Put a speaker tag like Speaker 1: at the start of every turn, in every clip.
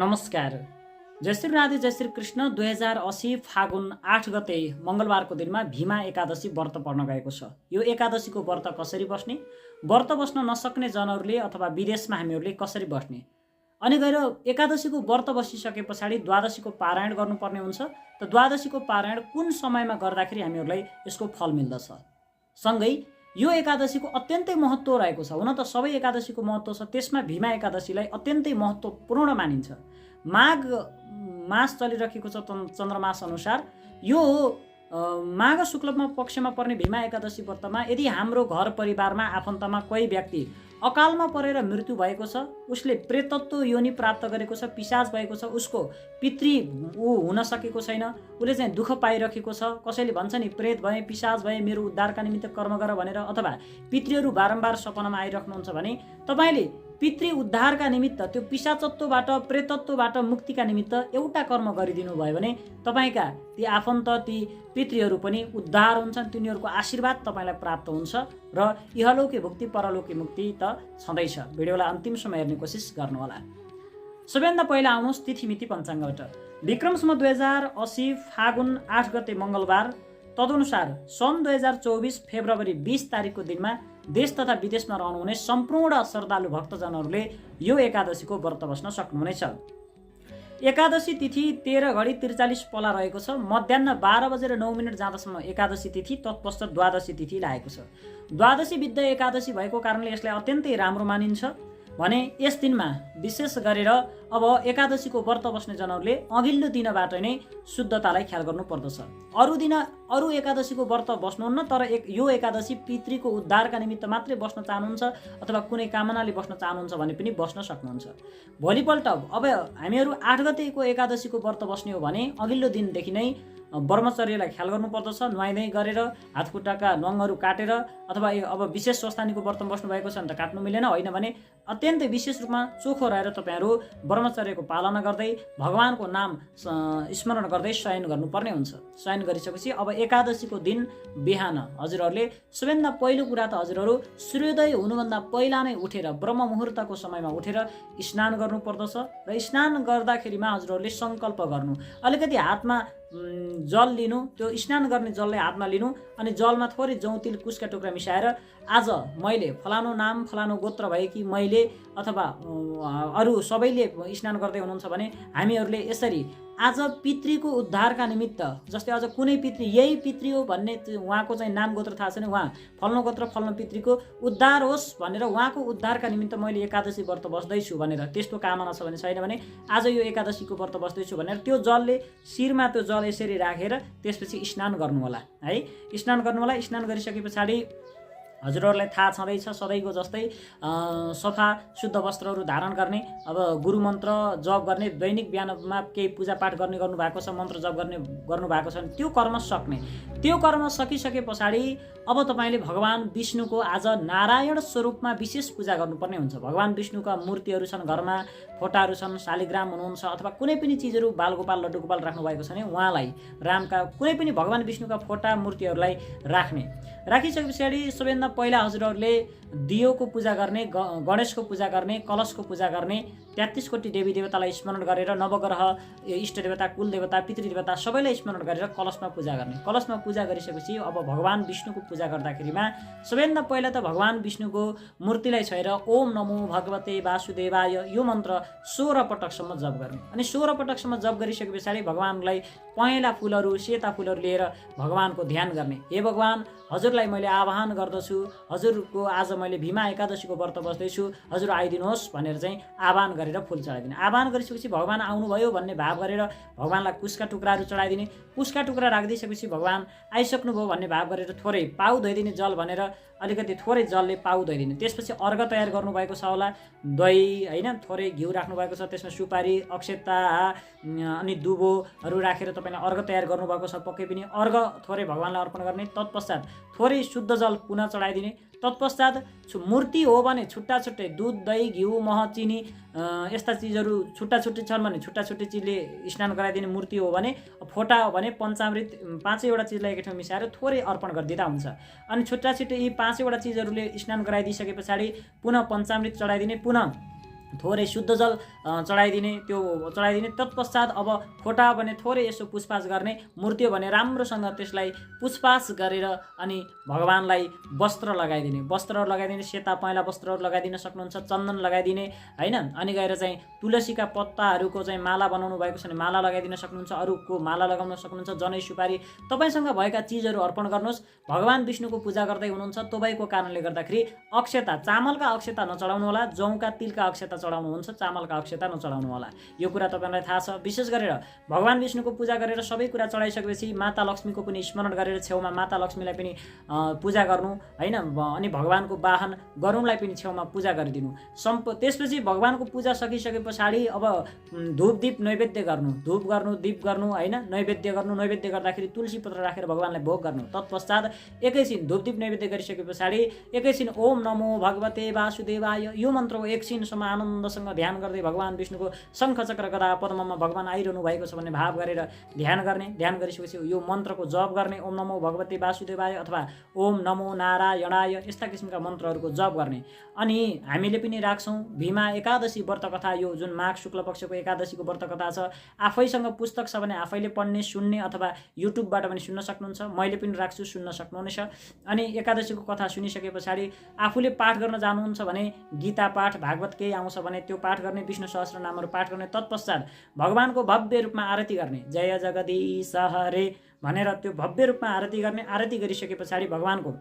Speaker 1: नमस्कार। जय श्री राधे जय श्री कृष्ण। 2080 फागुन 8 गते मंगलबारको दिनमा भीमा एकादशी व्रत पर्न गएको छ। यो एकादशीको व्रत कसरी बस्ने, व्रत बस्न नसक्ने जनहरूले अथवा विदेशमा हामीहरूले कसरी बस्ने, अनि गएर एकादशीको व्रत बसिसके पछाडि द्वादशीको पारायण गर्नुपर्ने हुन्छ। त द्वादशीको पारायण कुन समयमा गर्दाखेरि हामीहरूलाई यसको फल मिल्दछ। सँगै यो एकादशीको अत्यन्तै महत्त्व रहेको छ। हुन त सबै एकादशीको महत्त्व छ, त्यसमा भीमा एकादशीलाई अत्यन्तै महत्त्वपूर्ण मानिन्छ। माघ मास चलिरहेको छ चन्द्रमास अनुसार। यो माघ शुक्ल पक्षमा पर्ने भीमा एकादशी व्रतमा यदि हाम्रो घर परिवारमा आफन्तमा कोही व्यक्ति अकालमा परेर मृत्यु भएको छ, उसले प्रेतत्व योनि प्राप्त गरेको छ, पिशाच भएको छ, उसको पितृ हुन सकेको छैन, उसले चाहिँ दुःख पाइरहेको छ, कसैले भन्छ नि प्रेत भए पिशाच भए मेरो उद्धारका निमित्त कर्म गर भनेर, अथवा पितृहरू बारम्बार सपनामा आइराख्नुहुन्छ भने तपाईले पितृ उद्धारका निमित्त त्यो पिशाचत्वबाट प्रेतत्वबाट मुक्तिका निमित्त एउटा कर्म गरिदिनु भयो भने तपाईका ती आफन्त ती पितृहरू पनि उद्धार हुन्छन्, तिनीहरूको आशीर्वाद तपाईलाई प्राप्त हुन्छ र इहलौकी मुक्ति परलौकी मुक्ति त छँदैछ। भिडियोलाई अन्तिमसम्म हेर्ने कोसिस गर्नुहोला। सबैभन्दा पहिला आउनुहोस् तिथिमिति पञ्चाङ्गबाट। विक्रम सम्वत 2080 फागुन 8 गते मङ्गलबार, तदनुसार सन् 2024 फेब्रुअरी 20 तारिकको दिनमा देश तथा विदेशमा रहनुहुने सम्पूर्ण श्रद्धालु भक्तजनहरूले यो एकादशीको व्रत बस्न सक्नुहुनेछ। एकादशी तिथि 13:43 पला रहेको छ। मध्याह 12:09 जाँदासम्म एकादशी तिथि, तत्पश्चात द्वादशी तिथि लागेको छ। द्वादशी विद्ध एकादशी भएको कारणले यसलाई अत्यन्तै राम्रो मानिन्छ भने यस दिनमा विशेष गरेर अब एकादशीको व्रत बस्ने जनहरूले अघिल्लो दिनबाट नै शुद्धतालाई ख्याल गर्नुपर्दछ। अरू एकादशीको व्रत बस्नुहुन्न, तर यो एकादशी पितृको उद्धारका निमित्त मात्रै बस्न चाहनुहुन्छ अथवा कुनै कामनाले बस्न चाहनुहुन्छ भने पनि बस्न सक्नुहुन्छ। भोलिपल्ट अब हामीहरू 8 गतेको एकादशीको व्रत बस्ने हो भने अघिल्लो दिनदेखि नै ब्रह्मचर्यलाई ख्याल गर्नुपर्दछ। नुहाइधुवाइ गरेर हातखुट्टाका नङहरू काटेर, अथवा अब विशेष स्वस्थानीको व्रतमा बस्नु भएको छ भने त काट्नु मिलेन, होइन भने अत्यन्तै विशेष रूपमा चोखो रहेर तपाईँहरू ब्रह्मचर्यको पालना गर्दै भगवानको नाम स्मरण गर्दै शयन गर्नुपर्ने हुन्छ। शयन गरिसकेपछि अब एकादशीको दिन बिहान हजुरहरूले सबैभन्दा पहिलो कुरा त हजुरहरू सूर्योदय हुनुभन्दा पहिला नै उठेर ब्रह्म मुहुर्तको समयमा उठेर स्नान गर्नुपर्दछ र स्नान गर्दाखेरिमा हजुरहरूले सङ्कल्प गर्नु। अलिकति हातमा जल लिनु, त्यो स्नान गर्ने जललाई हातमा लिनु, अनि जलमा थोरै जौतिल कुसका टुक्रा मिसाएर आज मैले फलानु नाम फलानु गोत्र भएकी मैले अथवा अरू सबैले स्नान गर्दै हुनुहुन्छ भने हामीहरूले यसरी आज पितृको उद्धारका निमित्त, जस्तै आज कुनै पितृ यही पितृ हो भन्ने उहाँको चाहिँ नाम गोत्र थाहा छैन, उहाँ फल्नु गोत्र फल्नु पितृको उद्धार होस् भनेर उहाँको उद्धारका निमित्त मैले एकादशी व्रत बस्दैछु भनेर त्यस्तो कामना छ भने, छैन भने आज यो एकादशीको व्रत बस्दैछु भनेर त्यो जलले शिरमा त्यो जल यसरी राखेर त्यसपछि स्नान गर्नु होला है। स्नान गर्नु होला। स्नान गरिसके पछाडि हजुरहरूलाई थाहा छँदैछ सधैँको जस्तै सफा शुद्ध वस्त्रहरू धारण गर्ने, अब गुरु मन्त्र जप गर्ने, दैनिक बिहानमा केही पूजापाठ गर्ने गर्नुभएको छ, मन्त्र जप गर्ने गर्नुभएको छ भने त्यो कर्म सक्ने। त्यो कर्म सकिसके पछाडि अब तपाईँले भगवान विष्णुको आज नारायण स्वरूपमा विशेष पूजा गर्नुपर्ने हुन्छ। भगवान विष्णुका मूर्तिहरू छन् घरमा, फोटाहरू छन्, शालिग्राम हुनुहुन्छ अथवा कुनै पनि चिजहरू बालगोपाल लड्डु गोपाल राख्नुभएको छ भने उहाँलाई रामका कुनै पनि भगवान विष्णुका फोटा मूर्तिहरूलाई राख्ने। राखिसके पछाडि सबैभन्दा पहिला हजुरहरूले दियोको पूजा गर्ने, गणेशको पूजा गर्ने, कलशको पूजा गर्ने, 33 कोटी देवी देवतालाई स्मरण गरेर नवग्रह इष्ट देवता कुल देवता पितृदेवता सबैलाई स्मरण गरेर कलशमा पूजा गर्ने। कलशमा पूजा गरिसकेपछि अब भगवान विष्णुको पूजा गर्दाखेरिमा सबैभन्दा पहिला त भगवान विष्णुको मूर्तिलाई छोएर ओम नमो भगवते वासुदेवाय यो मन्त्र 16 पटकसम्म जप गर्ने। अनि 16 पटकसम्म जप गरिसके पछाडि भगवानलाई पहेँला फुलहरू सेता फुलहरू लिएर भगवानको ध्यान गर्ने। हे भगवान, हजुरलाई मैले आह्वान गर्दछु, हजुरको आज मैले भीमा एकादशीको व्रत बस्दैछु, हजुर आइदिनुहोस् भनेर चाहिँ आह्वान गरेर फुल चढाइदिने। आह्वान गरिसकेपछि भगवान आउनुभयो भन्ने भाव गरेर भगवानलाई कुशका टुक्राहरू चढाइदिने। कुशका टुक्रा राखिदिइसकेपछि भगवान आइसक्नुभयो भन्ने भाव गरेर थोरै पाउ धोइदिने जल भनेर अलिकति थोरै जलले पाउ धोइदिने। त्यसपछि अर्घ तयार गर्नुभएको छ होला, दही होइन, थोरै घिउ राख्नुभएको छ, त्यसमा सुपारी अक्षता अनि दुबोहरू राखेर तपाईँले अर्घ तयार गर्नुभएको छ। पक्कै पनि अर्घ थोरै भगवानलाई अर्पण गर्ने। तत्पश्चात थोरै शुद्ध जल पुनः चढाइदिने। तत्पश्चात मूर्ति हो भने छुट्टा छुट्टै दुध दही घिउ मह चिनी यस्ता चिजहरू छुट्टा छुट्टै छन् भने छुट्टा छुट्टै चिजले स्नान गराइदिने। मूर्ति हो भने फोटा हो भने पञ्चामृत 5वटा चिजलाई एकै ठाउँ मिसाएर थोरै अर्पण गरिदिँदा हुन्छ। अनि छुट्टा छुट्टै यी 5वटा चिजहरूले स्नान गराइदिइसके पछाडि पुनः पञ्चामृत चढाइदिने, पुनः थोरै शुद्ध जल चढाइदिने, त्यो चढाइदिने। तत्पश्चात अब खोटा भने थोरै यसो पुछपाछ गर्ने, मूर्ति भने राम्रोसँग त्यसलाई पुछपाछ गरेर अनि भगवानलाई वस्त्र लगाइदिने। वस्त्र लगाइदिने, सेता पहेँला वस्त्रहरू लगाइदिन सक्नुहुन्छ, चन्दन लगाइदिने हैन। अनि गएर चाहिँ तुलसीका पत्ताहरूको चाहिँ माला बनाउनु भएको छ भने माला लगाइदिन सक्नुहुन्छ, अरूको माला लगाउन सक्नुहुन्छ, जनै सुपारी तपाईसँग भएका चिजहरू अर्पण गर्नुहोस्। भगवान विष्णुको पूजा गर्दै हुनुहुन्छ तपाईँको कारणले गर्दाखेरि अक्षता, चामलका अक्षता नचढाउनु होला, जौका तिलका अक्षता चढाउनुहुन्छ, चामलका अक्षता नचढाउनु होला। यो कुरा तपाईँलाई थाहा छ। विशेष गरेर भगवान विष्णुको पूजा गरेर सबै कुरा चढाइसकेपछि माता लक्ष्मीको पनि स्मरण गरेर छेउमा माता लक्ष्मीलाई पनि पूजा गर्नु हैन। अनि भगवानको वाहन गरुडलाई पनि छेउमा पूजा गरिदिनु। त्यसपछि भगवानको पूजा सकिसके पछाडि अब धूप दीप नैवेद्य गर्नु, धूप गर्नु, दीप गर्नु हैन, नैवेद्य गर्नु। नैवेद्य गर्दाखेरि तुलसी पत्र राखेर भगवानलाई भोग गर्नु। तत्पश्चात एकैछिन धूप दीप नैवेद्य गरिसके पछाडि एकैछिन ओम नमो भगवते वासुदेवाय यो मन्त्रको एकछिनसम्म आनन्दसँग ध्यान गर्दै भगवान विष्णुको शङ्ख चक्र गदा पद्ममा भगवान आइरहनु भएको छ भन्ने भाव गरेर ध्यान गर्ने। ध्यान गरिसकेपछि यो मन्त्रको जप गर्ने, ओम नमो भगवते वासुदेवाय अथवा ओम नमो नारायणाय, यस्ता किसिमका मन्त्रहरूको जप गर्ने। अनि हामीले पनि राख्छौँ भीमा एकादशी व्रत कथा, यो जुन माघ शुक्ल पक्षको एकादशीको व्रत कथा छ। आफैसँग पुस्तक छ भने आफैले पढ्ने, सुन्ने अथवा युट्युबबाट पनि सुन्न सक्नुहुन्छ। मैले पनि राख्छु, सुन्न सक्नुहुनेछ। अनि एकादशीको कथा सुनिसके पछाडि आफूले पाठ गर्न जानुहुन्छ भने गीता पाठ, भागवत केही आउँछ भने त्यो पाठ गर्ने, विष्णु सहस्रनामहरू पाठ गर्ने। तत्पश्चात भगवानको भव्य रूपमा आरती गर्ने, जय जगदीश हरे भनेर त्यो भव्य रूपमा आरती गर्ने। आरती गरिसके पछाडि भगवानको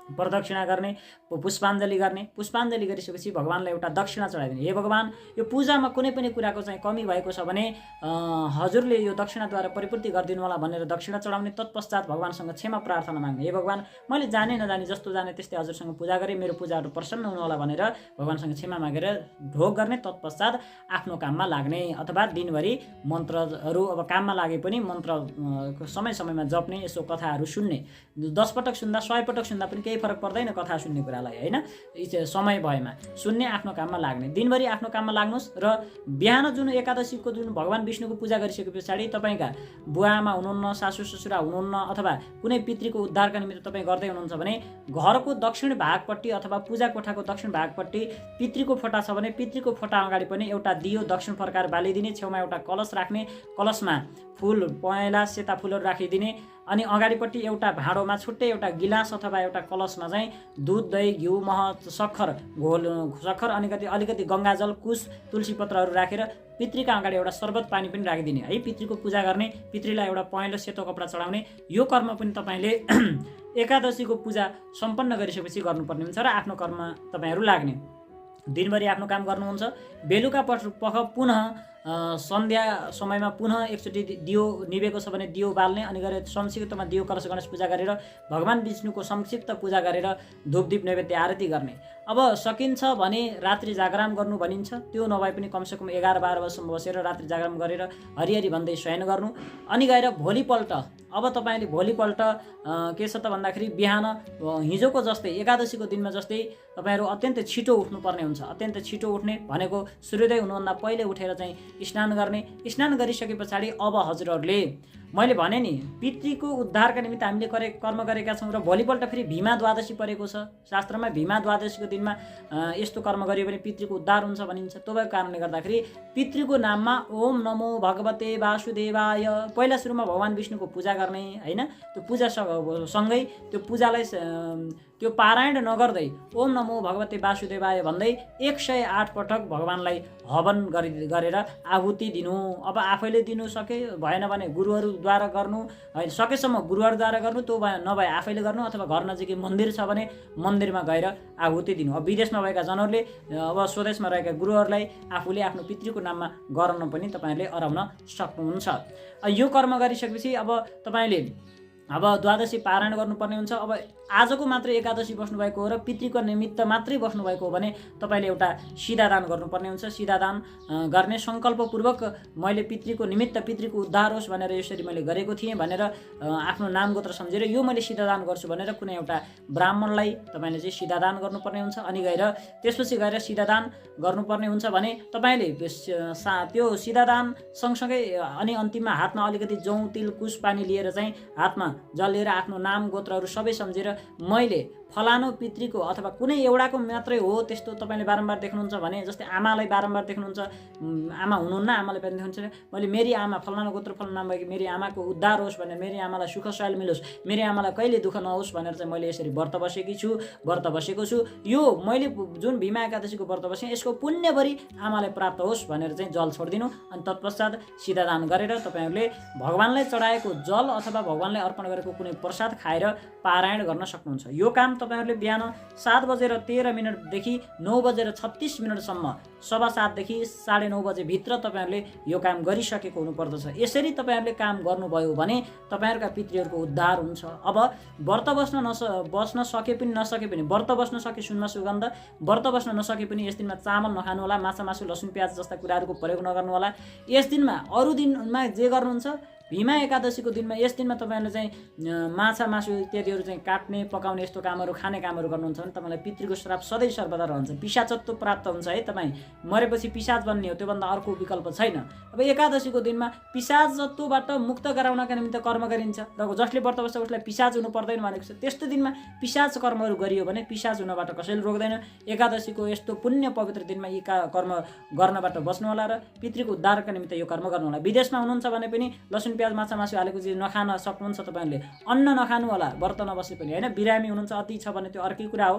Speaker 1: प्रदक्षिणा गर्ने, पुष्पाञ्जली गर्ने। पुष्पाञ्जली गरिसकेपछि भगवानलाई एउटा दक्षिणा चढाइदिने। हे भगवान, यो पूजामा कुनै पनि कुराको चाहिँ कमी भएको छ भने हजुरले यो दक्षिणाद्वारा परिपूर्ति गरिदिनु होला भनेर दक्षिणा चढाउने। तत्पश्चात भगवानसँग क्षमा प्रार्थना माग्ने। हे भगवान, मैले जाने नजाने जस्तो जाने त्यस्तै हजुरसँग पूजा गरेँ, मेरो पूजाहरू प्रसन्न हुनु होला भनेर भगवानसँग क्षमा मागेर ढोग गर्ने। तत्पश्चात आफ्नो काममा लाग्ने अथवा दिनभरि मन्त्रहरू अब काममा लागे पनि मन्त्र समय समयमा जप्ने, यसो कथाहरू सुन्ने। 10 पटक सुन्दा 100 पटक सुन्दा पनि केही फरक पर्दैन कथा सुन्ने कुरालाई हैन। समय भएमा सुन्ने, आफ्नो काममा लाग्ने। दिनभरि आफ्नो काममा लाग्नुहोस् र बिहान जुन एकादशीको जुन भगवान विष्णुको पूजा गरिसके पछाडि तपाईँका बुवाआमा हुनुहुन्न, सासू ससुरा हुनुहुन्न अथवा कुनै पितृको उद्धारका निमित्त तपाईँ गर्दै हुनुहुन्छ भने घरको दक्षिण भागपट्टि अथवा पूजा कोठाको दक्षिण भागपट्टि पितृको फोटा छ भने पितृको फोटा अगाडि पनि एउटा दियो दक्षिण फर्काएर बालिदिने। छेउमा एउटा कलश राख्ने, कलशमा फुल, पहेँला, सेता फुलहरू राखिदिने। अनि अगाडिपट्टि एउटा भाँडोमा छुट्टै एउटा गिलास अथवा एउटा कलशमा चाहिँ दुध, दही, घिउ, मह, सक्खर, सक्खर अनि अलिकति गङ्गाजल, कुश, तुलसी पत्रहरू राखेर पितृका अगाडि एउटा शरबत पानी पनि राखिदिने है। पितृको पूजा गर्ने, पितृलाई एउटा पहेँलो सेतो कपडा चढाउने। यो कर्म पनि तपाईँले एकादशीको पूजा सम्पन्न गरिसकेपछि गर्नुपर्ने हुन्छ र आफ्नो कर्ममा तपाईँहरू लाग्ने। दिनभरि आफ्नो काम गर्नुहुन्छ, बेलुका पख पुनः सन्ध्या समयमा पुनः एकचोटि दियो निभेको छ भने दियो बाल्ने। अनि गरेर संक्षिप्तमा दियो कलश गणेश पूजा गरेर भगवान विष्णुको संक्षिप्त पूजा गरेर धूपदीप नैवेद्य आरती गर्ने। अब सकिन्छ भने रात्रि जागरण गर्नु भनिन्छ, त्यो नभए पनि कमसेकम 11-12 बजीसम्म बसेर रात्रि जागरण गरेर हरिहरि भन्दै शयन गर्नु। अनि गएर भोलिपल्ट अब तपाईँले भोलिपल्ट के छ त भन्दाखेरि बिहान हिजोको जस्तै एकादशीको दिनमा जस्तै तपाईँहरू अत्यन्तै छिटो उठ्नुपर्ने हुन्छ। अत्यन्तै छिटो उठ्ने भनेको सूर्योदय हुनुभन्दा पहिले उठेर चाहिँ स्नान गर्ने। स्नान गरिसके पछाडि अब हजुरहरूले मैले भने नि पितृको उद्धारका निमित्त हामीले कर्म गरेका छौँ र भोलिपल्ट फेरि भीमा द्वादशी परेको छ। शास्त्रमा भीमा द्वादशीको दिनमा यस्तो कर्म गरियो भने पितृको उद्धार हुन्छ भनिन्छ। त्यो भएको कारणले गर्दाखेरि पितृको नाममा ओम नमो भगवते वासुदेवाय पहिला सुरुमा भगवान विष्णुको पूजा गर्ने हैन। त्यो पूजा सँगै त्यो पूजालाई त्यो पारायण नगर्दै ओम नमो भगवते वासुदेवाय भन्दै 108 पटक भगवानलाई हवन गरेर आहुति दिनु। अब आफैले दिनु सके भएन भने गुरुहरूद्वारा गर्नु, सकेसम्म गुरुहरूद्वारा गर्नु, त्यो नभए आफैले गर्नु अथवा घर नजिकै मन्दिर छ भने मन्दिरमा गएर आहुति दिनु। अब विदेशमा भएका जनहरूले अब स्वदेशमा रहेका गुरुहरूलाई आफूले आफ्नो पितृको नाममा गर्न पनि तपाईँहरूले अराउन सक्नुहुन्छ। यो कर्म गरिसकेपछि अब तपाईँले अब द्वादशी पारायण गर्नुपर्ने हुन्छ। अब आजको मात्र एकादशी बस्नुभएको हो र पितृको निमित्त मात्रै बस्नुभएको हो भने तपाईँले एउटा सिधा दान गर्नुपर्ने हुन्छ। सिधा दान गर्ने सङ्कल्पपूर्वक मैले पितृको निमित्त पितृको उद्धार होस् भनेर यसरी मैले गरेको थिएँ भनेर आफ्नो नाम गोत्र सम्झेर यो मैले सिधा दान गर्छु भनेर कुनै एउटा ब्राह्मणलाई तपाईँले चाहिँ सिधा दान गर्नुपर्ने हुन्छ। अनि गएर त्यसपछि गएर सिधा दान गर्नुपर्ने हुन्छ भने तपाईँले त्यो सिधा दान सँगसँगै अनि अन्तिममा हातमा अलिकति जौँ, तिल, कुश, पानी लिएर चाहिँ हातमा जल लिएर आफ्नो नाम गोत्रहरू सबै सम्झेर मैले फलानु पितृको अथवा कुनै एउटाको मात्रै हो त्यस्तो तपाईँले बारम्बार देख्नुहुन्छ भने, जस्तै आमालाई बारम्बार देख्नुहुन्छ, आमा हुनुहुन्न, आमालाई पनि देख्नुहुन्छ, मैले मेरी आमा फलानु गोत्र फलानु नाम भएको मेरी आमाको उद्धार होस् भनेर, मेरी आमालाई सुख सयल मिलोस्, मेरी आमालाई कहिले दुःख नहोस् भनेर चाहिँ मैले यसरी व्रत बसेको छु। यो मैले जुन भीमा एकादशीको व्रत बसेँ यसको पुण्यभरि आमालाई प्राप्त होस् भनेर चाहिँ जल छोडिदिनु। अनि तत्पश्चात सिधा दान गरेर तपाईँहरूले भगवानलाई चढाएको जल अथवा भगवानलाई अर्पण गरेको कुनै प्रसाद खाएर पारायण गर्न सक्नुहुन्छ। यो काम तपाईँहरूले बिहान 7:13 9:36 7:15 देखि 7:30 बजे भित्र तपाईँहरूले यो काम गरिसकेको हुनुपर्दछ। यसरी तपाईँहरूले काम गर्नुभयो भने तपाईँहरूका पितृहरूको उद्धार हुन्छ। अब व्रत बस्न सके पनि नसके पनि, व्रत बस्न सके सुनमा सुगन्ध, व्रत बस्न नसके पनि यस दिनमा चामल नखानु होला, माछा मासु लसुन प्याज जस्ता कुराहरूको प्रयोग नगर्नु होला। यस दिनमा अरू दिनमा जे गर्नुहुन्छ भीमा एकादशीको दिनमा यस दिनमा तपाईँहरूले चाहिँ माछा मासु इत्यादिहरू चाहिँ काट्ने पकाउने यस्तो कामहरू खाने कामहरू गर्नुहुन्छ भने तपाईँलाई पितृको श्राप सधैँ सर्वदा रहन्छ, पिशाचत्व प्राप्त हुन्छ है। तपाईँ मरेपछि पिशाच बन्ने हो, त्योभन्दा अर्को विकल्प छैन। अब एकादशीको दिनमा पिशाचत्वबाट मुक्त गराउनका निमित्त कर्म गरिन्छ र जसले व्रत बस्छ उसलाई पिशाच हुनु पर्दैन भनेको छ। त्यस्तो दिनमा पिशाच कर्महरू गरियो भने पिशाच हुनबाट कसैले रोक्दैन। एकादशीको यस्तो पुण्य पवित्र दिनमा यी कर्म गर्नबाट बस्नु होला र पितृको उद्धारका निमित्त यो कर्म गर्नु होला। विदेशमा हुनुहुन्छ भने पनि लसुन प्याज माछा मासु हालेको चिज नखान सक्नुहुन्छ। तपाईँहरूले अन्न नखानु होला व्रत नबसे पनि होइन। बिरामी हुनुहुन्छ अति छ भने त्यो अर्कै कुरा हो,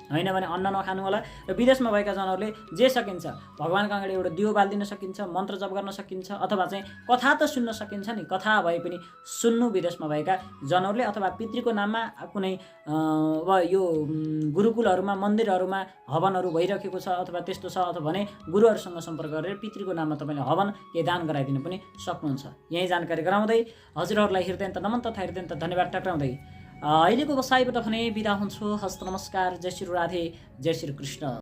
Speaker 1: होइन भने अन्न नखानु होला। र विदेशमा भएका जनहरूले जे सकिन्छ भगवानको अगाडि एउटा दियो बालिदिन सकिन्छ, मन्त्र जप गर्न सकिन्छ, अथवा चाहिँ कथा त सुन्न सकिन्छ नि, कथा भए पनि सुन्नु विदेशमा भएका जनहरूले, अथवा पितृको नाममा कुनै यो गुरुकुलहरूमा मन्दिरहरूमा हवनहरू भइरहेको छ अथवा त्यस्तो छ अथवा भने गुरुहरूसँग सम्पर्क गरेर पितृको नाममा तपाईँले हवन केही दान गराइदिनु पनि सक्नुहुन्छ। यही जानकारी गराउँदै हजुरहरूलाई हृदयन्त नमन तथा हृदयन्त धन्यवाद टक्राउँदै अहिलेको बसाइबाट भने बिदा हुन्छु। हस्त नमस्कार। जय श्री राधे, जय श्री कृष्ण।